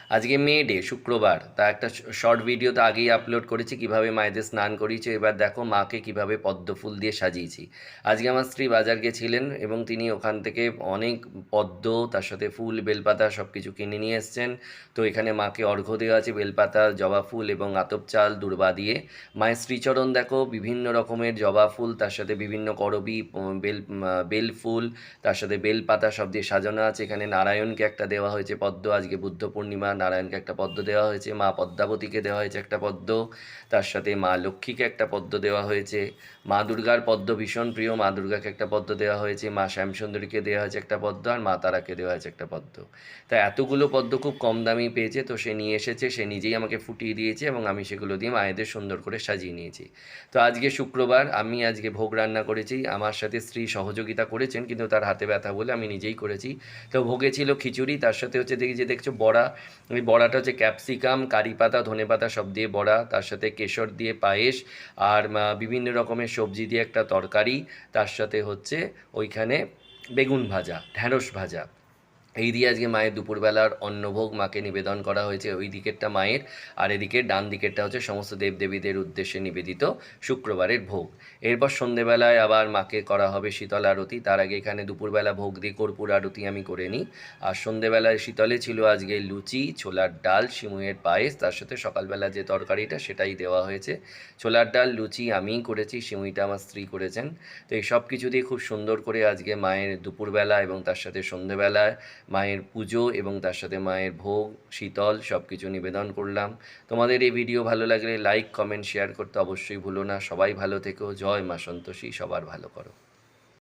আজকে May Day, শুক্রবার। তা একটা শর্ট ভিডিও তো আগেই আপলোড করেছি কিভাবে মায়েদের স্নান করিয়েছি। এবার দেখো মাকে কিভাবে পদ্ম ফুল দিয়ে সাজিয়েছি। আজকে আমার স্ত্রী বাজার গেছিলেন এবং তিনি ওখান থেকে অনেক পদ্ম, তার সাথে ফুল, বেলপাতা সব কিছু কিনে নিয়ে এসছেন। তো এখানে মাকে অর্ঘ্য দেওয়া আছে বেলপাতা, জবা ফুল এবং আতপ চাল দূর্বা দিয়ে। মায়ের শ্রীচরণ দেখো বিভিন্ন রকমের জবা ফুল, তার সাথে বিভিন্ন করবী, বেল ফুল, তার সাথে বেলপাতা সব দিয়ে সাজানো আছে। এখানে নারায়ণকে একটা দেওয়া হয়েছে পদ্ম, আজকে বুদ্ধ পূর্ণিমা, নারায়ণকে একটা পদ্ম দেওয়া হয়েছে, মা পদ্মাবতীকে দেওয়া হয়েছে একটা পদ্ম, তার সাথে মা লক্ষ্মীকে একটা পদ্ম দেওয়া হয়েছে, মা দুর্গার পদ্ম ভীষণ প্রিয়, মা দুর্গাকে একটা পদ্ম দেওয়া হয়েছে, মা শ্যামসুন্দরীকে দেওয়া হয়েছে একটা পদ্ম, আর মা তারাকে দেওয়া হয়েছে একটা পদ্ম। তাই এতগুলো পদ্ম খুব কম দামেই পেয়েছে, তো সে নিয়ে এসেছে, সে নিজেই আমাকে ফুটিয়ে দিয়েছে এবং আমি সেগুলো দিয়ে মায়েদের সুন্দর করে সাজিয়ে নিয়েছি। তো আজকে শুক্রবার, আমি আজকে ভোগ রান্না করেছি, আমার সাথে স্ত্রী সহযোগিতা করেছেন কিন্তু তার হাতে ব্যথা বলে আমি নিজেই করেছি। তো ভোগে ছিল খিচুড়ি, তার সাথে হচ্ছে দেখছো বড়া। ওই বড়াটা হচ্ছে ক্যাপসিকাম, কারি পাতা, ধনে পাতা সব দিয়ে বড়া, তার সাথে কেশর দিয়ে পায়েস, আর বিভিন্ন রকমের সবজি দিয়ে একটা তরকারি, তার সাথে হচ্ছে ওইখানে বেগুন ভাজা, ঢ্যাঁড়স ভাজা। এই দিয়ে আজকে মায়ের দুপুরবেলার অন্নভোগ মাকে নিবেদন করা হয়েছে। ওই দিকেরটা মায়ের, আর এদিকে ডান দিকেরটা হচ্ছে সমস্ত দেবদেবীদের উদ্দেশ্যে নিবেদিত শুক্রবারের ভোগ। এরপর সন্ধেবেলায় আবার মাকে করা হবে শীতল আরতি। তার আগে এখানে দুপুরবেলা ভোগ দিয়ে কর্পূর আরতি আমি করে নিই। আর সন্ধেবেলায় শীতলে ছিল আজকে লুচি, ছোলার ডাল, সিমুইয়ের পায়েস, তার সাথে সকালবেলা যে তরকারিটা সেটাই দেওয়া হয়েছে। ছোলার ডাল লুচি আমিই করেছি, সিমুইটা আমার স্ত্রী করেছেন। তো এই সব কিছু দিয়ে খুব সুন্দর করে আজকে মায়ের দুপুরবেলা এবং তার সাথে সন্ধেবেলায় মায়ের পুজো এবং তার সাথে মায়ের ভোগ, শীতল সব কিছু নিবেদন করলাম। তোমাদের এই ভিডিও ভালো লাগলে লাইক, কমেন্ট, শেয়ার করতে অবশ্যই ভুলো না। সবাই ভালো থেকো। জয় মা সন্তোষী, সবার ভালো করো।